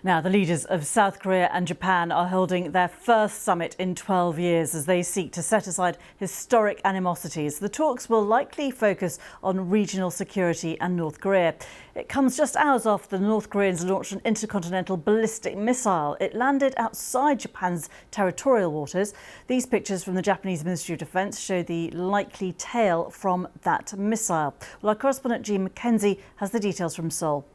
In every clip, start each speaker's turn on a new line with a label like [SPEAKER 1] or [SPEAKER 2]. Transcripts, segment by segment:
[SPEAKER 1] Now, the leaders of South Korea and Japan are holding their first summit in 12 years as they seek to set aside historic animosities. The talks will likely focus on regional security and North Korea. It comes just hours after the North Koreans launched an intercontinental ballistic missile. It landed outside Japan's territorial waters. These pictures from the Japanese Ministry of Defence show the likely tail from that missile. Well, our correspondent Jean Mackenzie has the details from Seoul.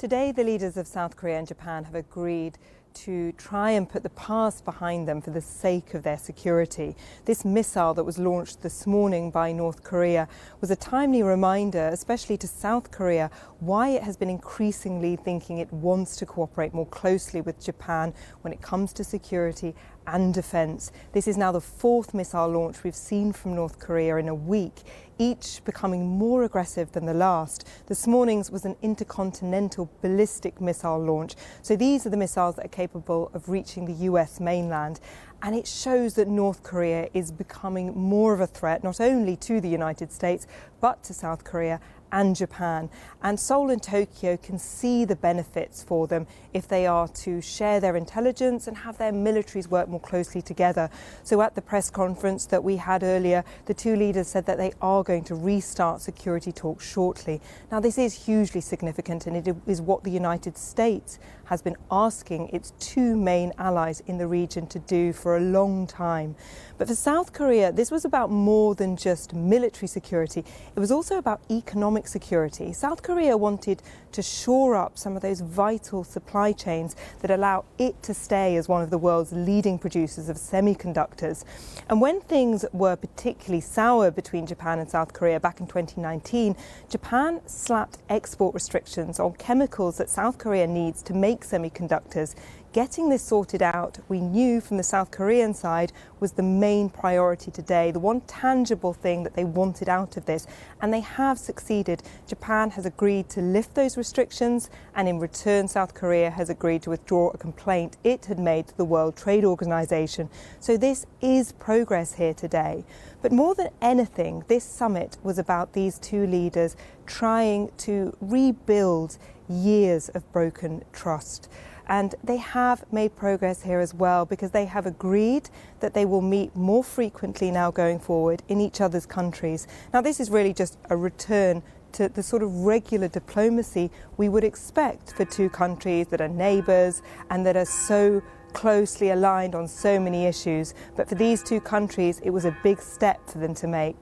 [SPEAKER 2] Today, the leaders of South Korea and Japan have agreed to try and put the past behind them for the sake of their security. This missile that was launched this morning by North Korea was a timely reminder, especially to South Korea, why it has been increasingly thinking it wants to cooperate more closely with Japan when it comes to security and defence. This is now the fourth missile launch we've seen from North Korea in a week, each becoming more aggressive than the last. This morning's was an intercontinental ballistic missile launch. So these are the missiles that are capable of reaching the US mainland. And it shows that North Korea is becoming more of a threat, not only to the United States, but to South Korea and Japan. And Seoul and Tokyo can see the benefits for them if they are to share their intelligence and have their militaries work more closely together. So at the press conference that we had earlier, the two leaders said that they are going to restart security talks shortly. Now, this is hugely significant, and it is what the United States has been asking its two main allies in the region to do for a long time. But for South Korea, this was about more than just military security. It was also about economic security. South Korea wanted to shore up some of those vital supply chains that allow it to stay as one of the world's leading producers of semiconductors. And when things were particularly sour between Japan and South Korea back in 2019, Japan slapped export restrictions on chemicals that South Korea needs to make semiconductors. Getting this sorted out, we knew from the South Korean side, was the main priority today, the one tangible thing that they wanted out of this. And they have succeeded. Japan has agreed to lift those restrictions, and in return, South Korea has agreed to withdraw a complaint it had made to the World Trade Organization. So this is progress here today. But more than anything, this summit was about these two leaders trying to rebuild years of broken trust. And they have made progress here as well, because they have agreed that they will meet more frequently now going forward in each other's countries. Now, this is really just a return to the sort of regular diplomacy we would expect for two countries that are neighbours and that are so closely aligned on so many issues. But for these two countries, it was a big step for them to make.